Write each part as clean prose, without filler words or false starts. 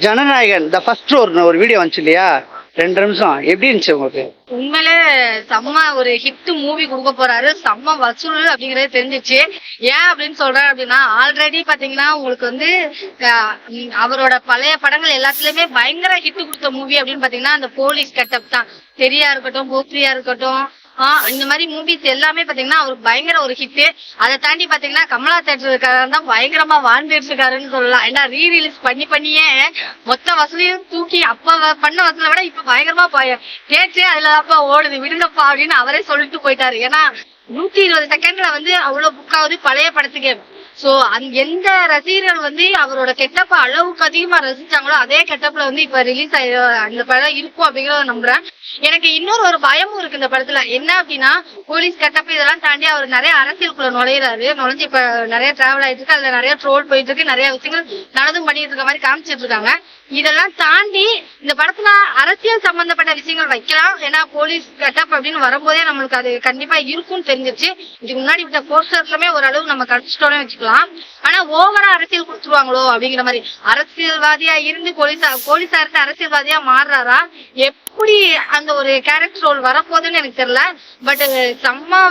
Jananayagan the first ஒரு video வந்துச்சு இல்லையா, 2 நிமிஷம், எப்படி இருந்துச்சு உங்களுக்கு? உண்மையிலே செம்ம ஒரு ஹிட் மூவி கொடுக்க போறாரு, செம்ம வசூல் அப்படிங்கறது தெரிஞ்சிச்சு. ஏன் அப்படின்னு சொல்றேன் அப்படின்னா, ஆல்ரெடி பாத்தீங்கன்னா உங்களுக்கு வந்து அவரோட பழைய படங்கள் எல்லாத்துலயுமே பயங்கர ஹிட் கொடுத்த மூவி அப்படின்னு பாத்தீங்கன்னா அந்த போலீஸ் கெட்டப் தான். தெரியா இருக்கட்டும், போக்ரியா இருக்கட்டும், இந்த மாதிரி மூவிஸ் எல்லாமே பாத்தீங்கன்னா அவருக்கு பயங்கர ஒரு ஹிட். அதை தாண்டி பாத்தீங்கன்னா கமலா தேட்டருக்காரன் தான் பயங்கரமா வாழ்ந்துட்டு இருக்காருன்னு சொல்லலாம். ஏன்னா ரீரிலீஸ் பண்ணியே மொத்த வசூலையும் தூக்கி அப்ப பண்ண வசூலை விட இப்ப பயங்கரமா தேட்டரே அதுலதான்ப்பா ஓடுது, விடுங்கப்பா அப்படின்னு அவரே சொல்லிட்டு போயிட்டாரு. ஏன்னா 120 செகண்ட்ல வந்து அவ்வளவு புக் ஆகுது பழைய படத்துக்கு. சோ எந்த ரசிகர்கள் வந்து அவரோட கெட்டப்ப அளவுக்கு அதிகமா ரசிச்சாங்களோ அதே கெட்டப்ல வந்து இப்ப ரிலீஸ் அந்த படம் இருக்கும் அப்படிங்கறத நம்புறேன். எனக்கு இன்னொரு ஒரு பயமும் இருக்கு இந்த படத்துல. என்ன அப்படின்னா போலீஸ் கெட்டப் இதெல்லாம் தாண்டி அவர் நிறைய அரசியலுக்குள்ள நுழைஞ்சு இப்ப நிறைய டிராவல் ஆயிட்டு இருக்கு, அதுல நிறைய ட்ரோல் போயிட்டு இருக்கு, நிறைய விஷயங்கள் நடந்தும் பண்ணிட்டு இருக்க மாதிரி காமிச்சிட்டு இருக்காங்க. இதெல்லாம் தாண்டி இந்த படத்துல அரசியல் சம்பந்தப்பட்ட விஷயங்கள் வைக்கலாம். ஏன்னா போலீஸ் கெட்டப் அப்படின்னு வரும்போதே நம்மளுக்கு அது கண்டிப்பா இருக்கும்னு தெரிஞ்சிருச்சு. இதுக்கு முன்னாடி விட்ட போஸ்டர்லுமே ஓரளவு நம்ம கடிச்சிட்டோம்னு வச்சுக்கலாம். ஆனா ஓவரா அரசியல் கொடுத்துருவாங்களோ அப்படிங்கிற மாதிரி. அரசியல்வாதியா இருந்து போலீஸாருக்கு அரசியல்வாதியா மாறுறாரா, எப்படி அந்த ஒரு கேரக்டர் ரோல் வரப்போகுதுன்னு எனக்கு தெரியல. பட் செம்ம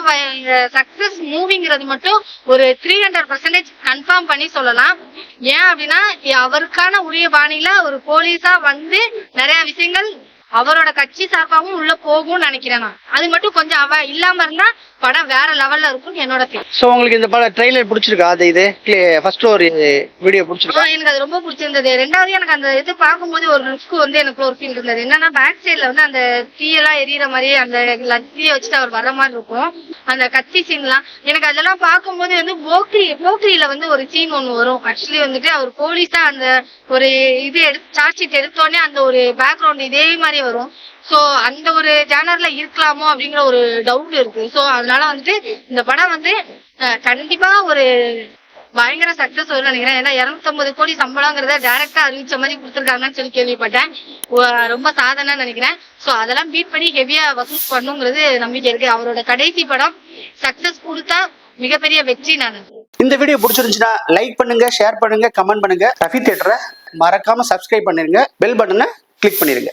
சக்சஸ் மூவிங்கிறது மட்டும் ஒரு 300% கன்ஃபார்ம் பண்ணி சொல்லலாம். ஏன் அப்படின்னா அவருக்கான உரிய பாணியில ஒரு போலீஸா வந்து நிறைய விஷயங்கள் அவரோட கட்சி சார்பாகவும் உள்ள போகும்னு நினைக்கிறேன். நான் அது மட்டும் கொஞ்சம் இல்லாம இருந்தா படம் வேற லெவல்ல இருக்கும் என்னோட ஃபீல். சோ உங்களுக்கு இந்த படம் ட்ரெய்லர் பிடிச்சிருக்கா? அது இது ஃபர்ஸ்ட் ஒரு வீடியோ பிடிச்சிருக்கா? எனக்கு அது ரொம்ப பிடிச்சிருந்தது. ரெண்டாவது எனக்கு அந்த இது பார்க்கும்போது ஒரு லுக் வந்து எனக்கு ஒரு ஃபீல் இருந்தது. என்னன்னா பேக் சைட்ல வந்து அந்த தீயெல்லாம் எரியற மாதிரி அந்த லத்தியை வச்சுட்டு அவர் வர்ற மாதிரி இருக்கும். அந்த கத்தி சீன்லாம் எனக்கு அதெல்லாம் பார்க்கும்போது வந்து போக்ரியில வந்து ஒரு சீன் ஒண்ணு வரும். ஆக்சுவலி வந்துட்டு அவர் போலீஸா அந்த ஒரு இது சார்ஜ் ஷீட் எடுத்தோடனே அந்த ஒரு பேக்ரவுண்ட் இதே மாதிரி வரும். சோ அந்த ஒரு ஜானர்ல இருக்கலாமோ அப்படிங்கிற ஒரு டவுட் இருக்கு. சோ அதனால வந்துட்டு இந்த படம் வந்து கண்டிப்பா ஒரு பயங்கர சக்சஸ் வரும்னு நினைக்கிறேன். ஏன்னா 250 கோடி சம்பளங்கிறத டைரக்டா அறிவிச்ச மாதிரி கொடுத்துருக்காங்கன்னு சொல்லி கேள்விப்பட்டேன். ரொம்ப சாதனை நினைக்கிறேன். சோ அதெல்லாம் பீட் பண்ணி ஹெவியா வசூல் பண்ணுங்கிறது நம்பிக்கை இருக்கு. அவரோட கடைசி படம் சக்சஸ் கொடுத்தா மிகப்பெரிய வெற்றி. நான் இந்த வீடியோ பிடிச்சிருந்துச்சுன்னா லைக் பண்ணுங்க, ஷேர் பண்ணுங்க, கமெண்ட் பண்ணுங்க. ரஃபி தியேட்டரை மறக்காம சப்ஸ்கிரைப் பண்ணிருங்க, பெல் பட்டனை கிளிக் பண்ணிருங்க.